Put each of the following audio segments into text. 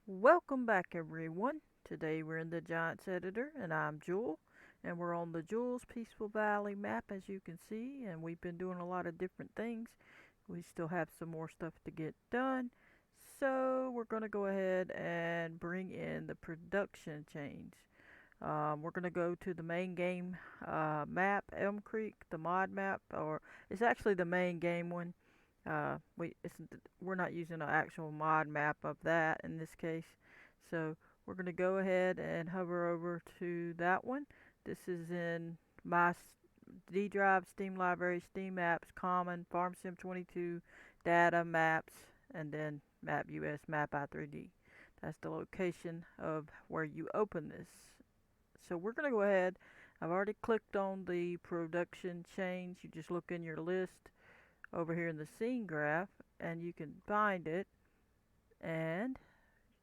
Welcome back, everyone. Today we're in the Giants editor, and I'm Jewel, and we're on the Jules Peaceful Valley map, as you can see, and we've been doing a lot of different things. We still have some more stuff to get done, so we're going to go ahead and bring in the production change. We're going to go to the main game map, Elm Creek, the mod map, or it's actually the main game one. We're not using an actual mod map of that in this case, so we're going to go ahead and hover over to that one. This is in my D drive, Steam library, Steam apps, common, FarmSim22, data, maps, and then map US, map i3D. That's the location of where you open this. So we're going to go ahead. I've already clicked on the production change. You just look in your list over here in the scene graph and you can find it and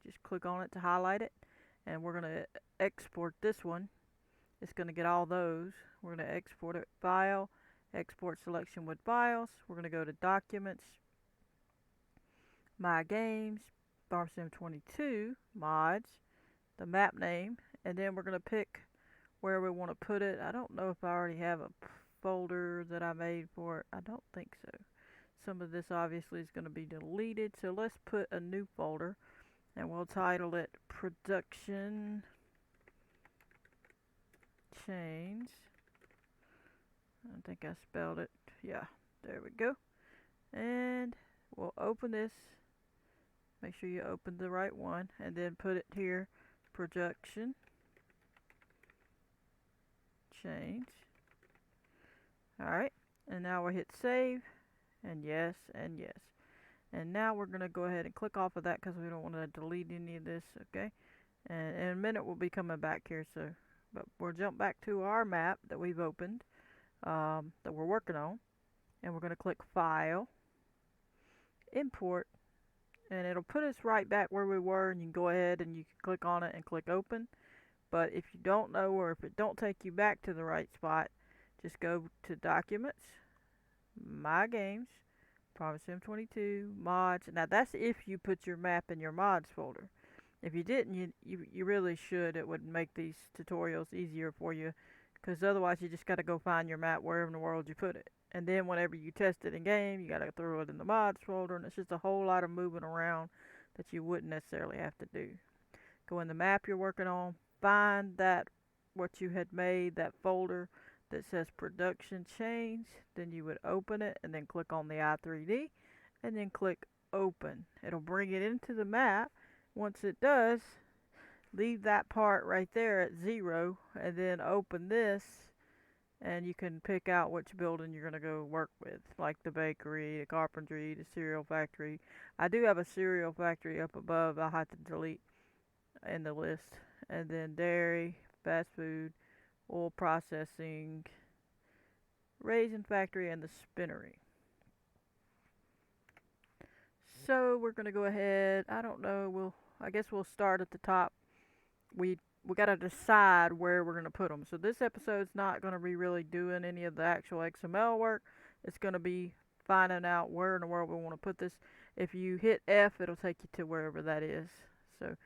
just click on it to highlight it, and we're going to export this one. It's going to get all those. We're going to export it, file, export selection with files. We're going to go to documents, my games, FarmSim22, mods, the map name, and then we're going to pick where we want to put it. I don't know if I already have a folder that I made for it. I don't think so. Some of this obviously is going to be deleted, so let's put a new folder and we'll title it production change. I think I spelled it. Yeah, there we go. And we'll open this. Make sure you open the right one and then put it here, production change. Alright, and now we'll hit save, and yes, and yes. And now we're going to go ahead and click off of that because we don't want to delete any of this, okay? And in a minute we'll be coming back here, so but we'll jump back to our map that we've opened, that we're working on, and we're going to click File, Import, and it'll put us right back where we were, and you can go ahead and you can click on it and click Open. But if you don't know, or if it don't take you back to the right spot, just go to Documents, My Games, FarmSim22, Mods. Now that's if you put your map in your mods folder. If you didn't, you really should. It would make these tutorials easier for you, because otherwise you just got to go find your map wherever in the world you put it. And then whenever you test it in game, you got to throw it in the mods folder, and it's just a whole lot of moving around that you wouldn't necessarily have to do. Go in the map you're working on, find that what you had made, that folder that says production change, then you would open it and then click on the i3D and then click open. It'll bring it into the map. Once it does, leave that part right there at 0 and then open this, and you can pick out which building you're going to go work with, like the bakery, the carpentry, the cereal factory. I do have a cereal factory up above I'll have to delete in the list, and then dairy, fast food, oil processing, raisin factory, and the spinnery. So we're going to go ahead, I don't know, I guess we'll start at the top. We got to decide where we're going to put them. So this episode's not going to be really doing any of the actual XML work. It's going to be finding out where in the world we want to put this. If you hit F, it'll take you to wherever that is. So,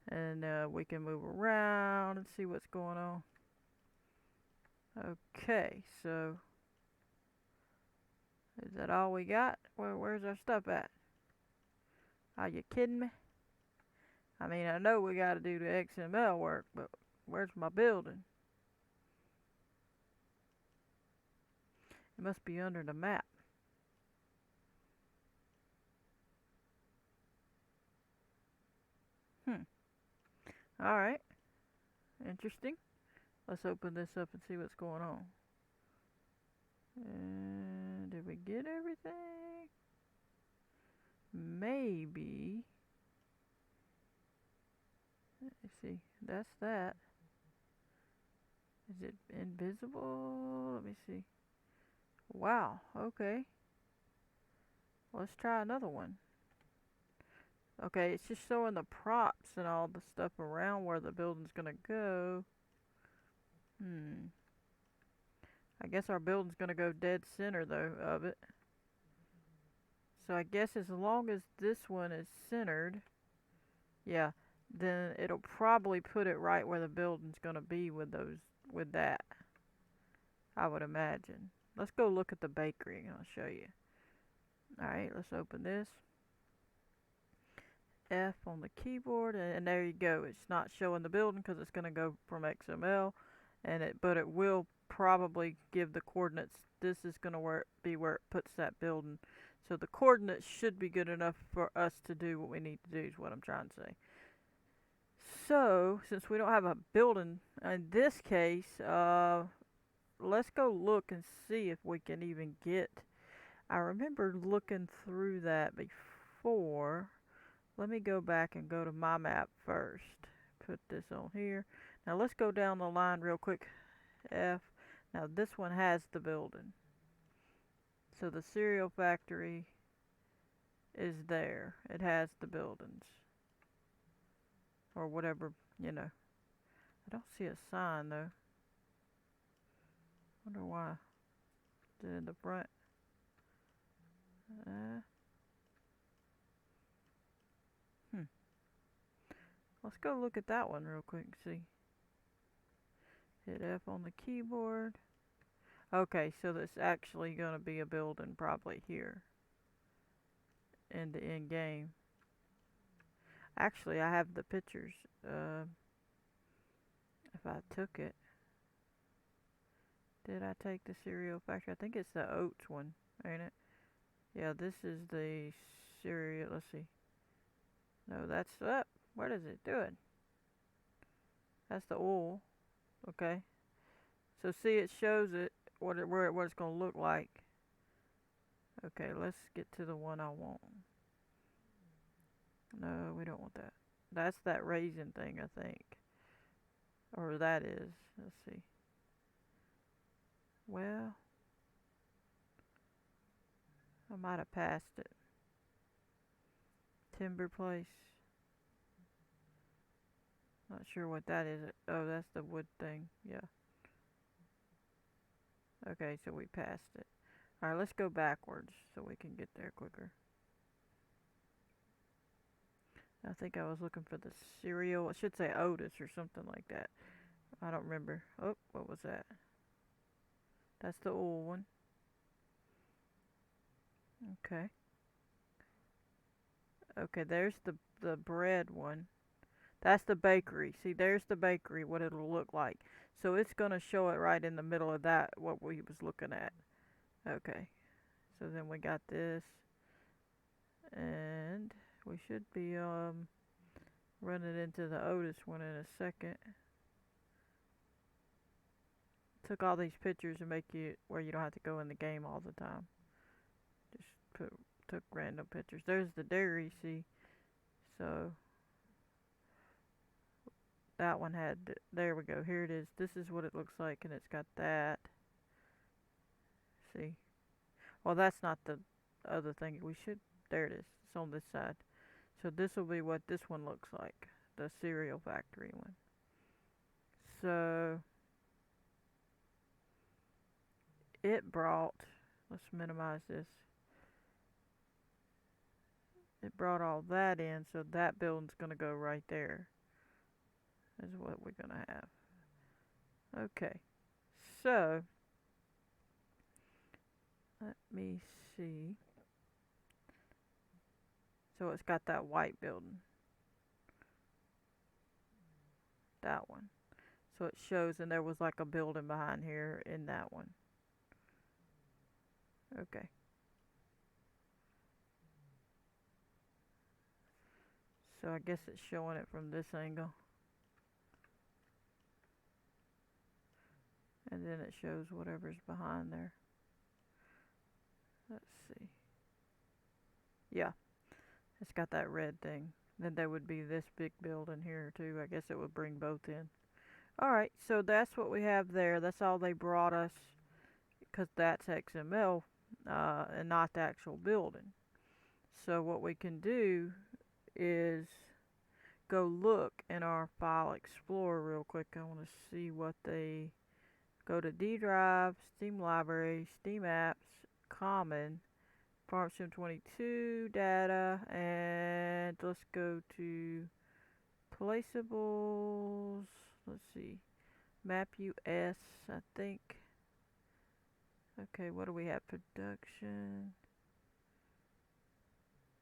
and we can move around and see what's going on. Okay, so is that all we got? Where's our stuff at? Are you kidding me? I mean, I know we got to do the XML work, but where's my building? It must be under the map. Alright. Interesting. Let's open this up and see what's going on. Did we get everything? Maybe. Let's see. That's that. Is it invisible? Let me see. Wow. Okay. Let's try another one. Okay, it's just showing the props and all the stuff around where the building's gonna go. I guess our building's gonna go dead center though of it. So I guess as long as this one is centered, yeah, then it'll probably put it right where the building's gonna be with that, I would imagine. Let's go look at the bakery and I'll show you. Alright, let's open this. F on the keyboard, and there you go. It's not showing the building because it's gonna go from XML, but it will probably give the coordinates. This is gonna be where it puts that building. So the coordinates should be good enough for us to do what we need to do, is what I'm trying to say. So, since we don't have a building in this case, let's go look and see if we can even get. I remember looking through that before. Let me go back and go to my map first. Put this on here. Now let's go down the line real quick. F. Now this one has the building. So the cereal factory is there. It has the buildings. Or whatever, you know. I don't see a sign though. Wonder why. Is it in the front? Let's go look at that one real quick and see. Hit F on the keyboard. Okay, so that's actually going to be a building probably here in the end game. Actually, I have the pictures. If I took it. Did I take the cereal factory? I think it's the oats one, ain't it? Yeah, this is the cereal. Let's see. No, that's up. What is it doing? That's the oil. Okay. So see, it shows it what it's gonna look like. Okay, let's get to the one I want. No, we don't want that. That's that raisin thing, I think. Or that is. Let's see. Well, I might have passed it. Timber Place. Not sure what that is. Oh, that's the wood thing. Yeah. Okay, so we passed it. Alright, let's go backwards so we can get there quicker. I think I was looking for the cereal. I should say Otis or something like that. I don't remember. Oh, what was that? That's the old one. Okay. Okay, there's the bread one. That's the bakery. See, there's the bakery, what it'll look like. So it's going to show it right in the middle of that, what we was looking at. Okay. So then we got this. And we should be running into the Otis one in a second. Took all these pictures to make you where you don't have to go in the game all the time. Just took random pictures. There's the dairy, see. So that one had, there we go, here it is. This is what it looks like, and it's got that. See? Well, that's not the other thing. There it is. It's on this side. So this will be what this one looks like, the cereal factory one. So it brought, let's minimize this. It brought all that in, so that building's gonna go right there. Is what we're gonna have. Okay, so let me see. So it's got that white building. That one. So it shows, and there was like a building behind here in that one. Okay. So I guess it's showing it from this angle. And then it shows whatever's behind there. Let's see. Yeah. It's got that red thing. Then there would be this big building here too. I guess it would bring both in. Alright, so that's what we have there. That's all they brought us, because that's XML and not the actual building. So what we can do is go look in our file explorer real quick. I want to see what they go to. D drive, Steam library, Steam apps, common, FS22 data, and let's go to Placeables, let's see, map US, I think. Okay, what do we have? Production.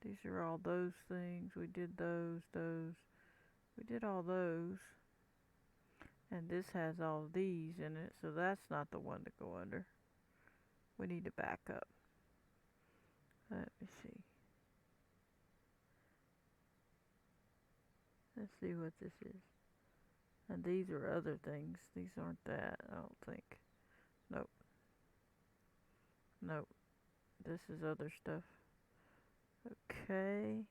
These are all those things. We did those. We did all those. And this has all these in it, so that's not the one to go under. We need to back up. Let me see. Let's see what this is. And these are other things. These aren't that, I don't think. Nope. Nope. This is other stuff. Okay.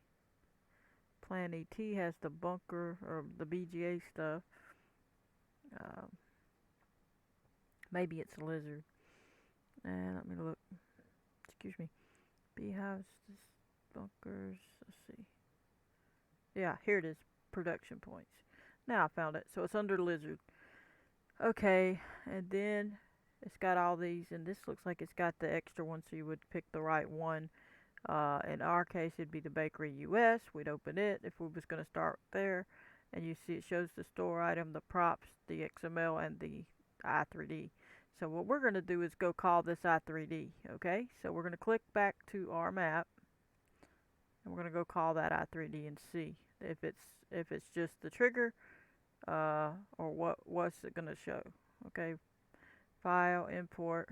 Plan ET has the bunker or the BGA stuff. Maybe it's a lizard. And let me look. Excuse me. Beehives, bunkers. Let's see. Yeah, here it is. Production points. Now I found it. So it's under lizard. Okay, and then it's got all these, and this looks like it's got the extra one, so you would pick the right one. In our case, it'd be the Bakery US. We'd open it if we was going to start there, and you see it shows the store item, the props, the XML, and the i3D. So what we're going to do is go call this i3D. Okay, so we're going to click back to our map, and we're going to go call that i3D and see if it's just the trigger, or what's it going to show. Okay, file, import.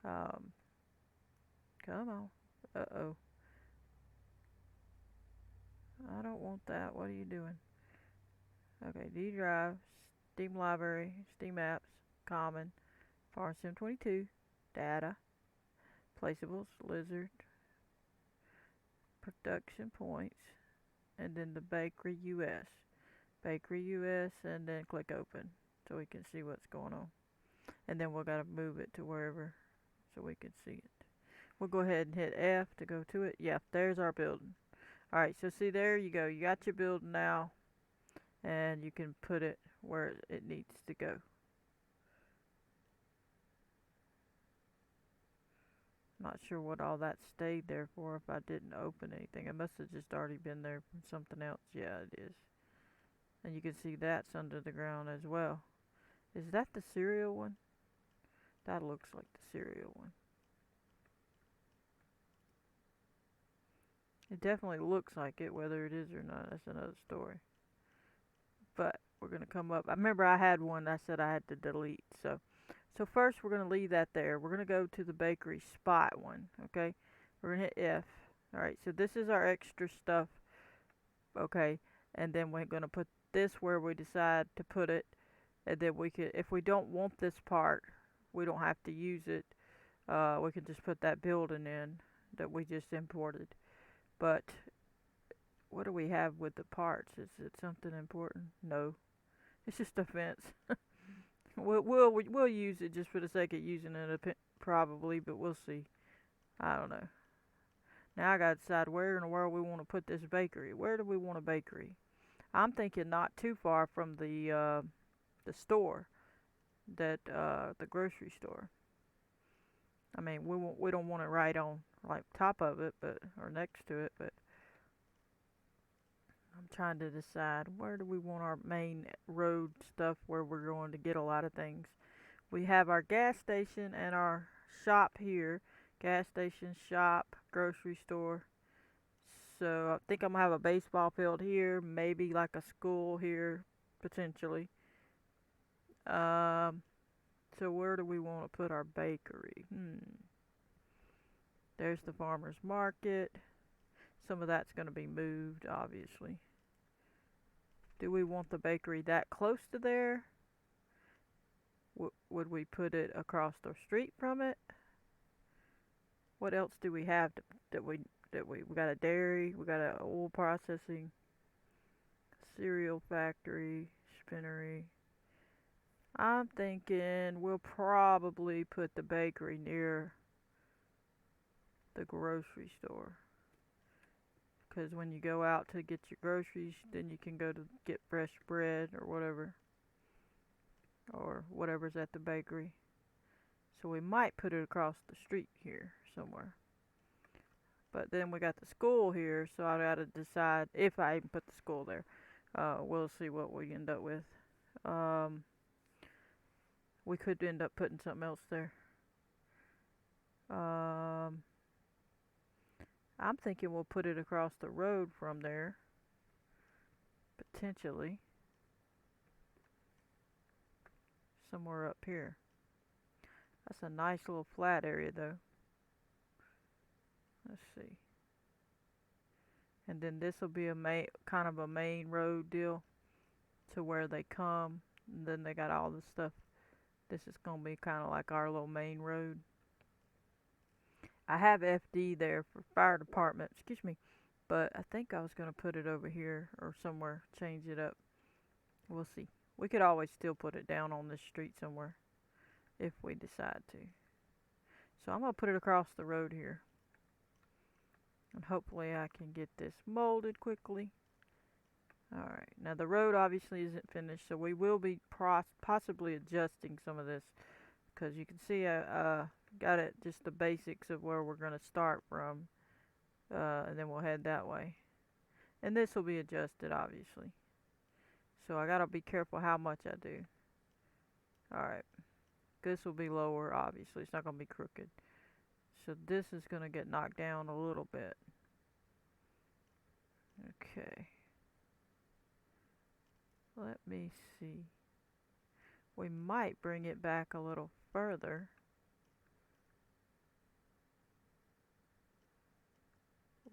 Come on. Uh-oh. I don't want that. What are you doing? Okay, D drive, Steam library, Steam apps, common, FS22, data, placeables, lizard, production points, and then the Bakery US. Bakery US, and then click open so we can see what's going on. And then we've got to move it to wherever so we can see it. We'll go ahead and hit F to go to it. Yeah, there's our building. Alright, so see, there you go. You got your building now, and you can put it where it needs to go. Not sure what all that stayed there for if I didn't open anything. It must have just already been there from something else. Yeah, it is. And you can see that's under the ground as well. Is that the cereal one? That looks like the cereal one. It definitely looks like it. Whether it is or not, that's another story. But we're going to come up. I remember I had one I said I had to delete. So first we're going to leave that there. We're going to go to the bakery spot one. Okay, we're going to hit F. Alright, so this is our extra stuff. Okay, and then we're going to put this where we decide to put it. And then we could, if we don't want this part, we don't have to use it. We can just put that building in that we just imported. But what do we have with the parts? Is it something important? No, it's just a fence. we'll use it just for the sake of using it, probably, but we'll see. I don't know. Now I gotta decide where in the world we want to put this bakery. Where do we want a bakery? I'm thinking not too far from the store, that the grocery store. I mean, we don't want it right on like top of it, but or next to it, but I'm trying to decide where do we want our main road stuff where we're going to get a lot of things. We have our gas station and our shop here. Gas station, shop, grocery store. So I think I'm gonna have a baseball field here, maybe like a school here, potentially. So where do we want to put our bakery? There's the farmer's market. Some of that's going to be moved, obviously. Do we want the bakery that close to there? Would we put it across the street from it? What else do we have we got a dairy, we got a oil processing, cereal factory, spinnery. I'm thinking we'll probably put the bakery near the grocery store. Because when you go out to get your groceries, then you can go to get fresh bread or whatever's at the bakery. So we might put it across the street here somewhere. But then we got the school here, so I gotta decide if I even put the school there. We'll see what we end up with. Um, we could end up putting something else there. Um, I'm thinking we'll put it across the road from there, potentially somewhere up here. That's a nice little flat area though. Let's see. And then this will be a kind of a main road deal to where they come. And then they got all the stuff. This is gonna be kind of like our little main road. I have FD there for fire department. Excuse me. But I think I was gonna put it over here or somewhere. Change it up. We'll see. We could always still put it down on this street somewhere if we decide to. So I'm gonna put it across the road here. And hopefully I can get this molded quickly. Alright, now the road obviously isn't finished, so we will be possibly adjusting some of this. Because you can see I got it just the basics of where we're going to start from. And then we'll head that way. And this will be adjusted obviously. So I got to be careful how much I do. Alright, this will be lower obviously, it's not going to be crooked. So this is going to get knocked down a little bit. Okay. Let me see. We might bring it back a little further.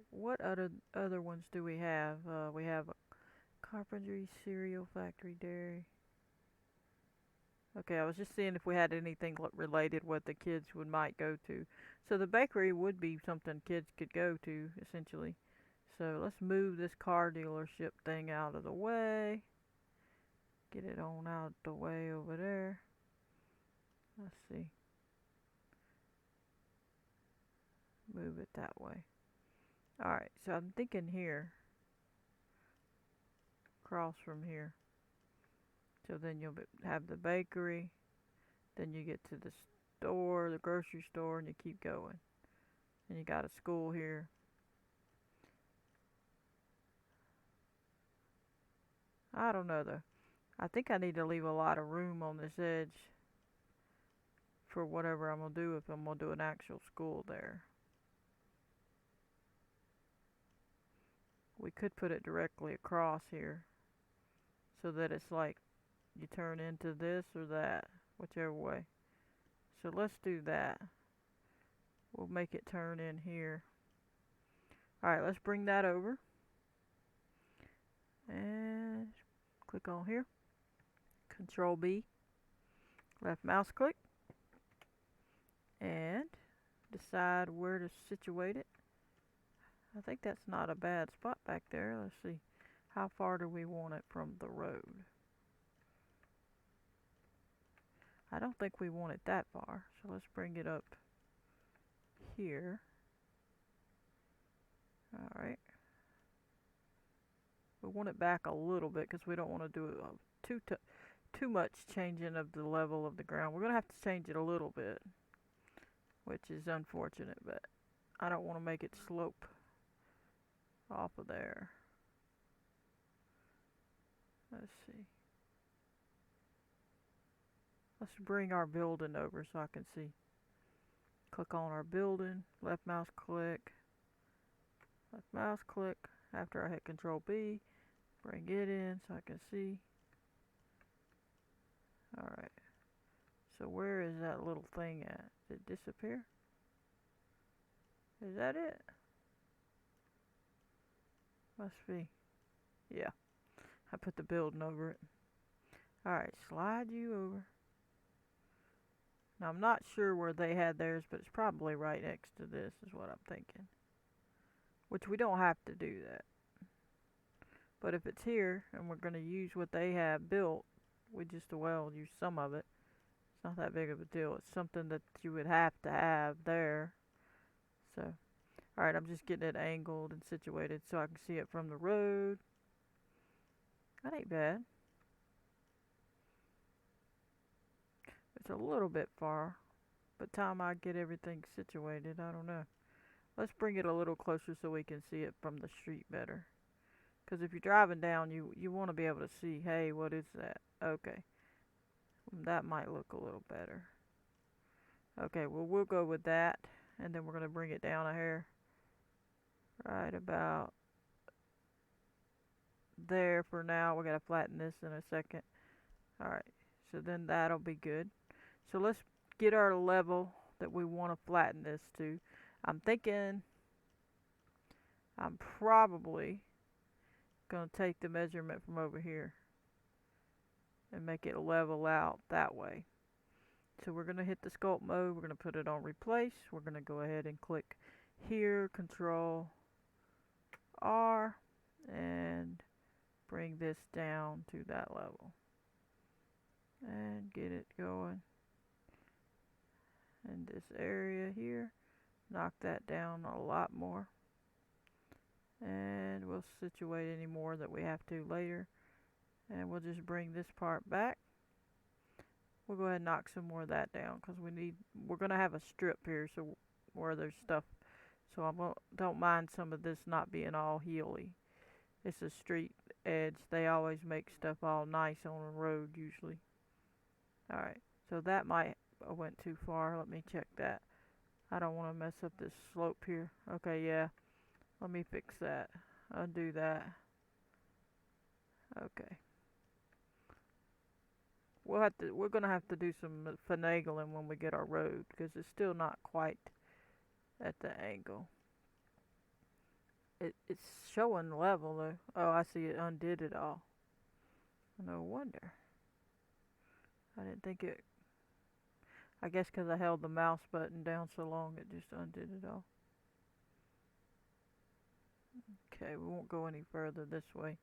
What other ones do we have? We have a carpentry, cereal factory, dairy. Okay, I was just seeing if we had anything related what the kids might go to. So the bakery would be something kids could go to, essentially. So let's move this car dealership thing out of the way. Get it on out the way over there. Let's see. Move it that way. Alright, so I'm thinking here. Across from here. So then you'll have the bakery. Then you get to the store, the grocery store, and you keep going. And you got a school here. I don't know though. I think I need to leave a lot of room on this edge for whatever I'm going to do if I'm going to do an actual school there. We could put it directly across here so that it's like you turn into this or that, whichever way. So let's do that. We'll make it turn in here. Alright, let's bring that over. And click on here. Control B. Left mouse click. And decide where to situate it. I think that's not a bad spot back there. Let's see. How far do we want it from the road? I don't think we want it that far. So let's bring it up here. Alright. We want it back a little bit because we don't want to do too much changing of the level of the ground. We're going to have to change it a little bit, which is unfortunate, but I don't want to make it slope off of there. Let's see. Let's bring our building over so I can see. Click on our building, left mouse click, after I hit Control B, bring it in so I can see. Alright, so where is that little thing at? Did it disappear? Is that it? Must be. Yeah, I put the building over it. Alright, slide you over. Now I'm not sure where they had theirs, but it's probably right next to this is what I'm thinking. Which we don't have to do that. But if it's here and we're going to use what they have built, we just well use some of it. It's not that big of a deal. It's something that you would have to have there. So, alright, I'm just getting it angled and situated so I can see it from the road. That ain't bad. It's a little bit far. By the time I get everything situated, I don't know. Let's bring it a little closer so we can see it from the street better. Because if you're driving down, you want to be able to see, hey, what is that? Okay, that might look a little better. Okay, well, we'll go with that, and then we're going to bring it down a hair. Right about there for now. We got to flatten this in a second. Alright, so then that'll be good. So let's get our level that we want to flatten this to. I'm thinking I'm probably going to take the measurement from over here and make it level out that way. So we're going to hit the sculpt mode. We're going to put it on replace. We're going to go ahead and click here, Control R, and bring this down to that level. And get it going in this area here. Knock that down a lot more. And we'll situate any more that we have to later. And we'll just bring this part back. We'll go ahead and knock some more of that down because we're going to have a strip here so where there's stuff. So I don't mind some of this not being all heely. It's a street edge. They always make stuff all nice on a road usually. Alright, so that might have went too far. Let me check that. I don't want to mess up this slope here. Okay, yeah. Let me fix that. Undo that. Okay. We're gonna have to do some finagling when we get our road because it's still not quite at the angle. It's showing level though. Oh, I see it undid it all. No wonder. I didn't think it. I guess because I held the mouse button down so long, it just undid it all. Okay, we won't go any further this way.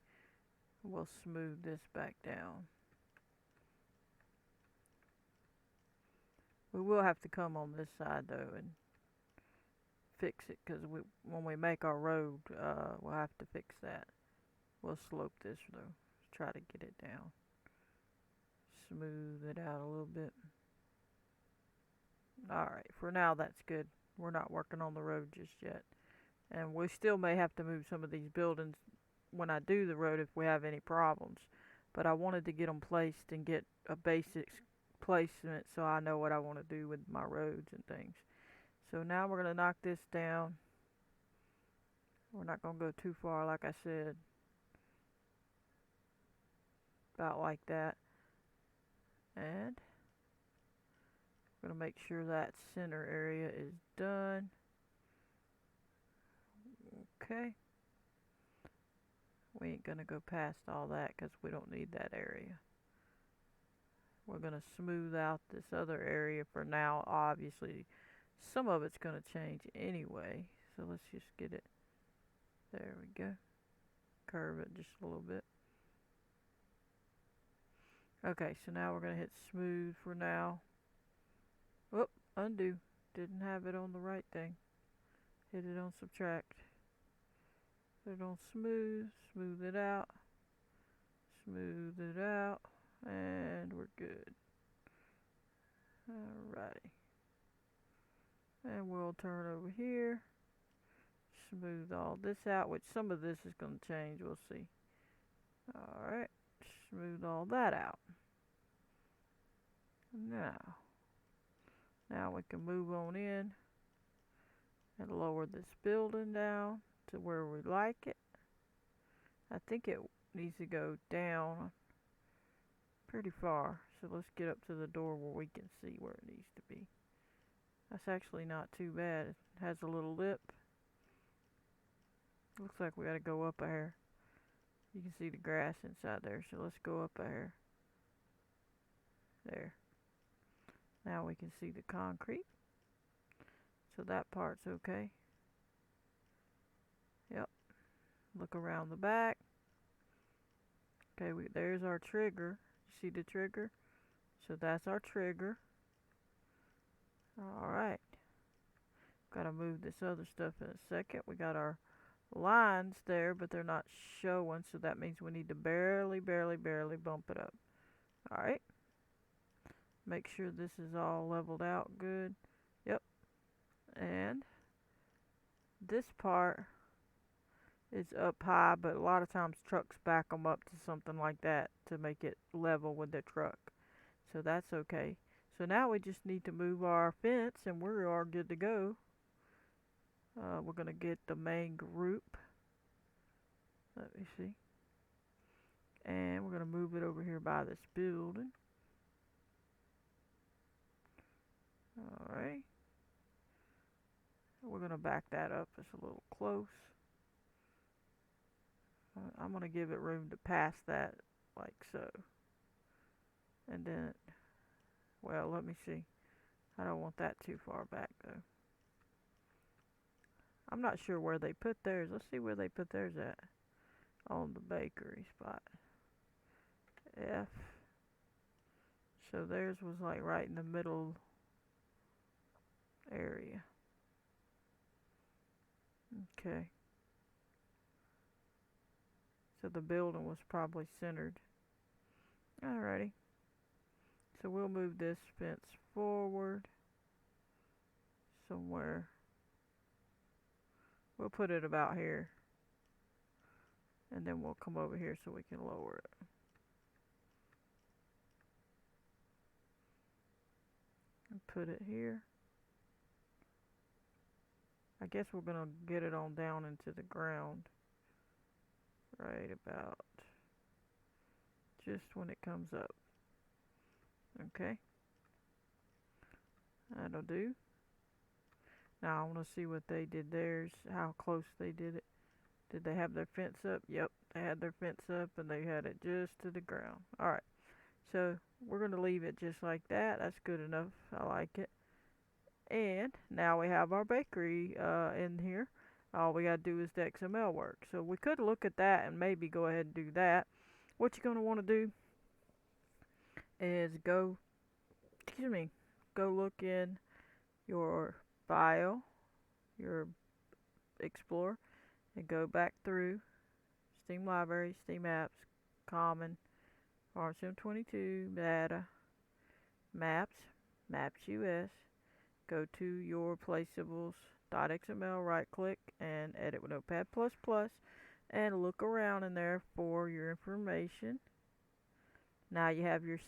We'll smooth this back down. We will have to come on this side though and fix it because when we make our road, we'll have to fix that. We'll slope this though. Try to get it down. Smooth it out a little bit. Alright, for now that's good. We're not working on the road just yet. And we still may have to move some of these buildings when I do the road if we have any problems. But I wanted to get them placed and get a basic placement so I know what I want to do with my roads and things. So now we're going to knock this down. We're not going to go too far like I said. About like that. And we're going to make sure that center area is done. Okay. We ain't going to go past all that because we don't need that area. We're going to smooth out this other area for now. Obviously, some of it's going to change anyway. So let's just get it. There we go. Curve it just a little bit. Okay, so now we're going to hit smooth for now. Whoop, undo. Didn't have it on the right thing. Hit it on subtract. Put it on smooth. Smooth it out. Smooth it out. And we're good. Alrighty. And we'll turn over here. Smooth all this out, which some of this is going to change. We'll see. Alright. Smooth all that out. Now we can move on in and lower this building down to where we like it. I think it needs to go down pretty far. So let's get up to the door where we can see where it needs to be. That's actually not too bad. It has a little lip. Looks like we gotta go up a hair. You can see the grass inside there, so let's go up a hair. There. Now we can see the concrete. So that part's okay. Yep. Look around the back. Okay, there's our trigger. You see the trigger? So that's our trigger. Alright. Gotta move this other stuff in a second. We got our lines there, but they're not showing, so that means we need to barely bump it up. Alright. Make sure this is all leveled out good. Yep. And this part is up high, but a lot of times trucks back them up to something like that to make it level with the truck. So that's okay. So now we just need to move our fence and we are good to go. We're going to get the main group. Let me see. And we're going to move it over here by this building. Alright. We're going to back that up. It's a little close. I'm going to give it room to pass that like so. And then, well, let me see. I don't want that too far back though. I'm not sure where they put theirs. Let's see where they put theirs at. On the bakery spot. F. So theirs was like right in the middle area. Okay. So the building was probably centered. Alrighty. So we'll move this fence forward somewhere. We'll put it about here. And then we'll come over here so we can lower it. And put it here. I guess we're going to get it on down into the ground. Right about just when it comes up. Okay. That'll do. Now I want to see what they did theirs, how close they did it. Did they have their fence up? Yep, they had their fence up and they had it just to the ground. Alright, so we're going to leave it just like that. That's good enough. I like it. And now we have our bakery in here. All we got to do is the XML work. So we could look at that and maybe go ahead and do that. What you're going to want to do is go look in your file, your Explorer, and go back through Steam Library, Steam Apps, Common, FS22, Data, Maps, Maps US. Go to your placeables.xml, right click and edit with Notepad++, and look around in there for your information. Now you have your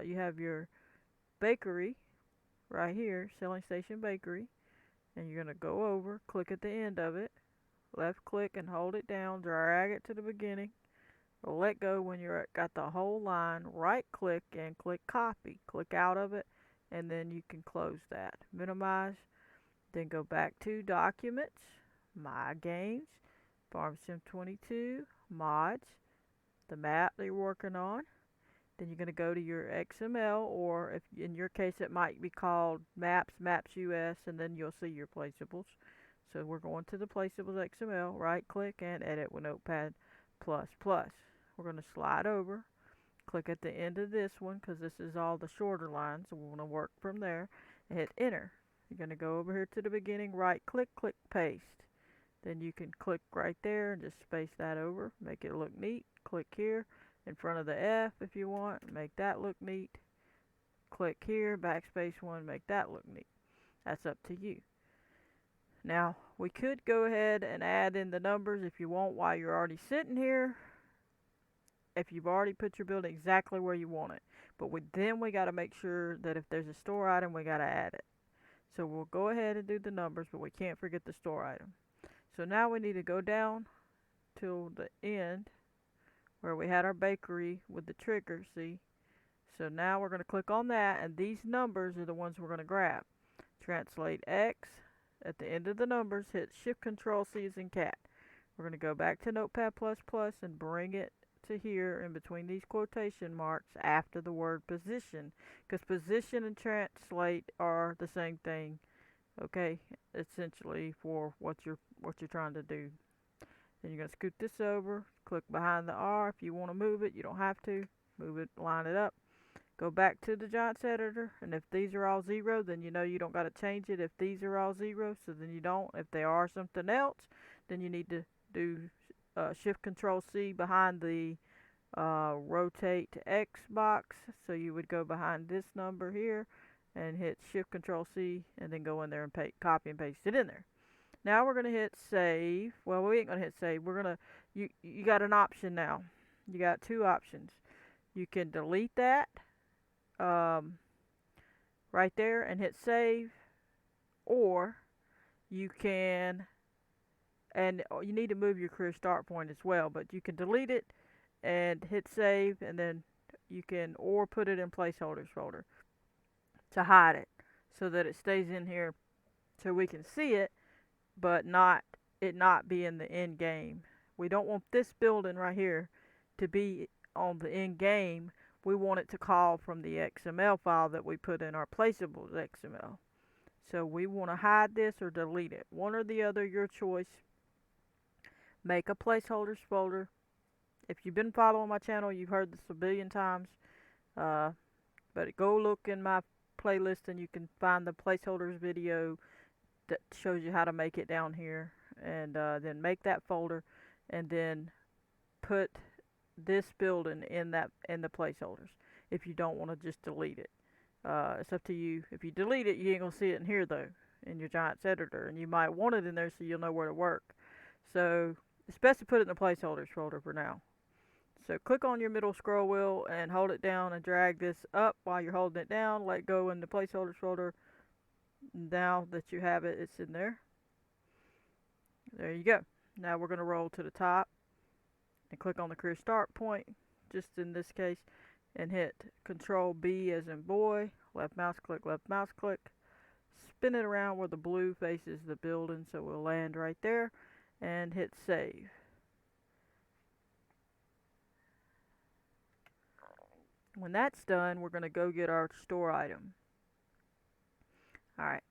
you have your bakery right here, Selling Station Bakery, and you're going to go over, click at the end of it, left click and hold it down, drag it to the beginning, let go when you're got the whole line, right click and click copy, click out of it, and then you can close that. Minimize, then go back to Documents, My Games, FS22, Mods, the map that you're working on. Then you're going to go to your XML, or if in your case it might be called Maps, Maps US, and then you'll see your placeables. So we're going to the placeables XML, right click and edit with Notepad++. We're going to slide over, click at the end of this one because this is all the shorter lines, so we want to work from there, and hit enter. You're going to go over here to the beginning, right click, click paste. Then you can click right there and just space that over, make it look neat. Click here in front of the F if you want, make that look neat. Click here, backspace one, make that look neat. That's up to you. Now we could go ahead and add in the numbers if you want while you're already sitting here, if you've already put your building exactly where you want it. But then we got to make sure that if there's a store item, we got to add it. So we'll go ahead and do the numbers, but we can't forget the store item. So now we need to go down till the end where we had our bakery with the trigger, see? So now we're going to click on that, and these numbers are the ones we're going to grab. Translate X. At the end of the numbers, hit Shift Control C as in cat. We're going to go back to Notepad++ and bring it to here in between these quotation marks after the word position, because position and translate are the same thing, okay, essentially for what you're trying to do. Then you're going to scoot this over, click behind the R. If you want to move it, you don't have to. Move it, line it up. Go back to the Giants editor, and if these are all 0, then you know you don't got to change it. If these are all 0, so then you don't. If they are something else, then you need to do Shift Control C behind the rotate to X box. So you would go behind this number here and hit Shift Control C and then go in there and copy and paste it in there. Now we're gonna hit save. Well, we ain't gonna hit save. We're gonna you got an option now. You got two options. You can delete that um, right there and hit save, or you can, and you need to move your career start point as well, but you can delete it and hit save, and then you can, or put it in placeholders folder to hide it so that it stays in here so we can see it, but not be in the end game. We don't want this building right here to be on the end game. We want it to call from the XML file that we put in our placeables XML. So we want to hide this or delete it. One or the other, your choice. Make a placeholders folder. If you've been following my channel, you've heard this a billion times. But go look in my playlist and you can find the placeholders video that shows you how to make it down here. And then make that folder and then put this building in the placeholders if you don't want to just delete it. It's up to you. If you delete it, you ain't gonna see it in here though, in your Giants editor, and you might want it in there so you'll know where to work. So it's best to put it in the placeholders folder for now. So click on your middle scroll wheel and hold it down and drag this up while you're holding it down. Let go in the placeholders folder. Now that you have it, it's in there. There you go. Now we're going to roll to the top and click on the career start point, just in this case, and hit Control B as in boy, left mouse click, spin it around where the blue faces the building so we'll land right there, and hit save. When that's done, we're going to go get our store item. Alright,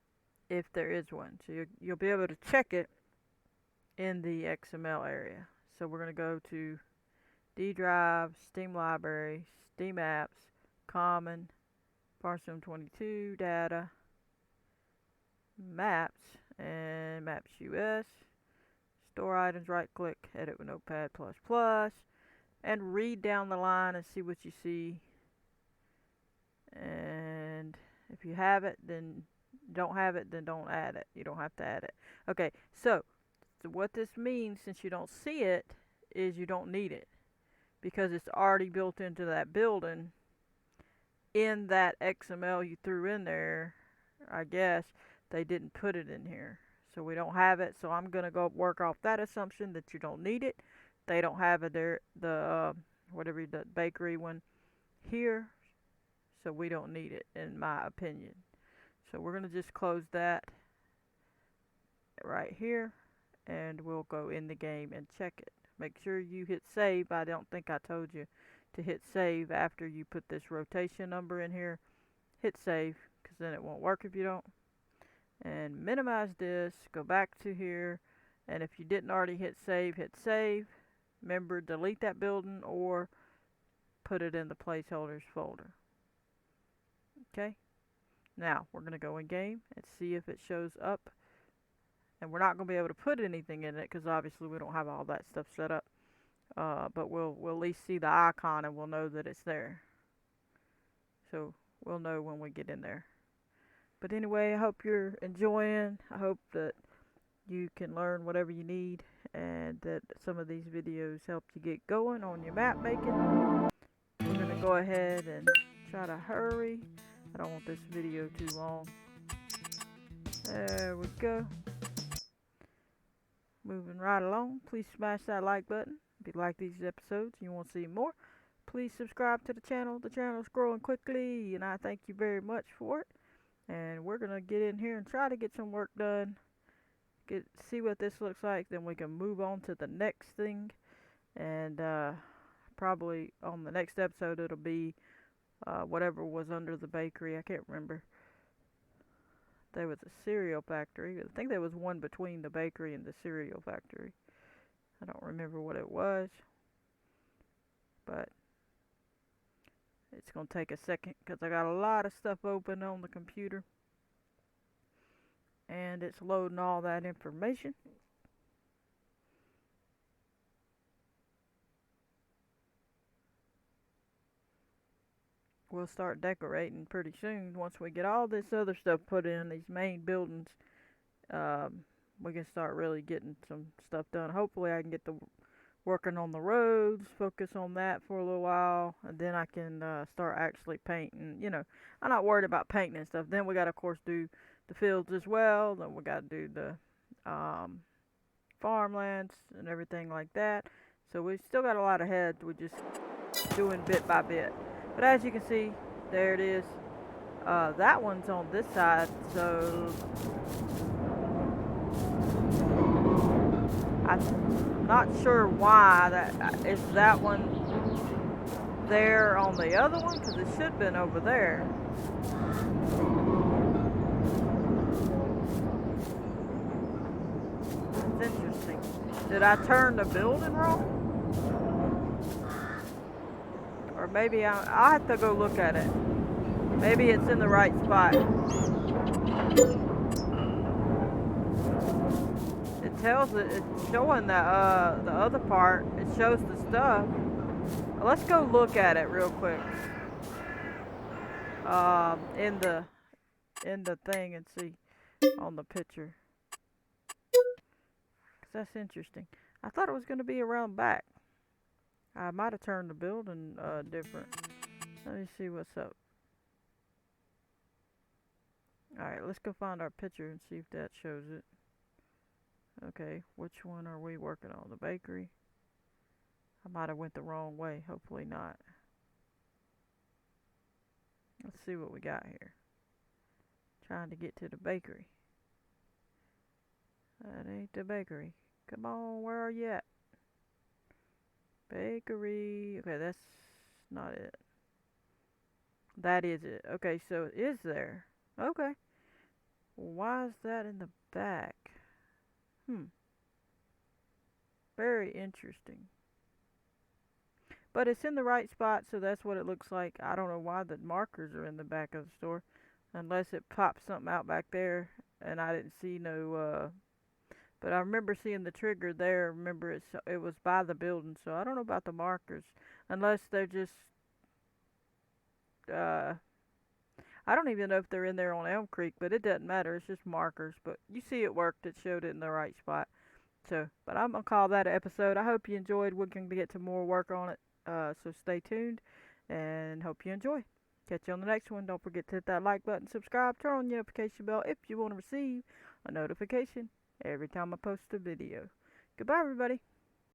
if there is one. So you'll be able to check it in the XML area. So we're going to go to D drive, Steam library, Steam apps, common, FS22, data, maps, and maps US. Store items, right click, edit with Notepad++, and read down the line and see what you see. And if you have it, then don't have it, then don't add it. You don't have to add it. Okay, so what this means, since you don't see it, is you don't need it because it's already built into that building in that XML you threw in there. I guess they didn't put it in here, so we don't have it. So I'm gonna go work off that assumption that you don't need it. They don't have it there, the whatever, the bakery one here, so we don't need it, in my opinion. So we're gonna just close that right here, and we'll go in the game and check it. Make sure you hit save. I don't think I told you to hit save after you put this rotation number in here. Hit save, because then it won't work if you don't. And minimize this, go back to here, and if you didn't already hit save, hit save. Remember, delete that building or put it in the placeholders folder. Okay, now we're going to go in game and see if it shows up. And we're not going to be able to put anything in it because obviously we don't have all that stuff set up. But we'll at least see the icon and we'll know that it's there. So we'll know when we get in there. But anyway, I hope you're enjoying. I hope that you can learn whatever you need and that some of these videos help you get going on your map making. We're going to go ahead and try to hurry. I don't want this video too long. There we go. Moving right along. Please smash that like button if you like these episodes and you want to see more. Please subscribe to the channel. The channel's growing quickly and I thank you very much for it. And we're gonna get in here and try to get some work done. See what this looks like, then we can move on to the next thing. And probably on the next episode it'll be whatever was under the bakery. I can't remember. There was a cereal factory. I think there was one between the bakery and the cereal factory. I don't remember what it was. But it's going to take a second because I got a lot of stuff open on the computer. And it's loading all that information. We'll start decorating pretty soon once we get all this other stuff put in, these main buildings we can start really getting some stuff done. Hopefully I can get to working on the roads, focus on that for a little while, and then I can start actually painting. You know, I'm not worried about painting and stuff. Then we got to, of course, do the fields as well. Then we got to do the farmlands and everything like that. So we still got a lot ahead. We're just doing bit by bit. But as you can see, there it is. That one's on this side, so I'm not sure why that is that one there on the other one, because it should have been over there. That's interesting. Did I turn the building wrong? Or maybe I'll have to go look at it. Maybe it's in the right spot. It tells it, it's showing that the other part, it shows the stuff. Let's go look at it real quick. In the thing and see on the picture. 'Cause that's interesting. I thought it was going to be around back. I might have turned the building different. Let me see what's up. Alright, let's go find our picture and see if that shows it. Okay, which one are we working on? The bakery? I might have went the wrong way. Hopefully not. Let's see what we got here. Trying to get to the bakery. That ain't the bakery. Come on, where are you at? Bakery. Okay, that's not it. That is it. Okay, so it is there. Okay. Why is that in the back? Very interesting. But it's in the right spot, so that's what it looks like. I don't know why the markers are in the back of the store. Unless it popped something out back there and I didn't see no but I remember seeing the trigger there. Remember it was by the building, so I don't know about the markers. Unless they're just I don't even know if they're in there on Elm Creek, but it doesn't matter. It's just markers. But you see it worked. It showed it in the right spot. So, but I'm going to call that an episode. I hope you enjoyed. We're going to get to more work on it. So stay tuned and hope you enjoy. Catch you on the next one. Don't forget to hit that like button, subscribe, turn on your notification bell if you want to receive a notification every time I post a video. Goodbye, everybody.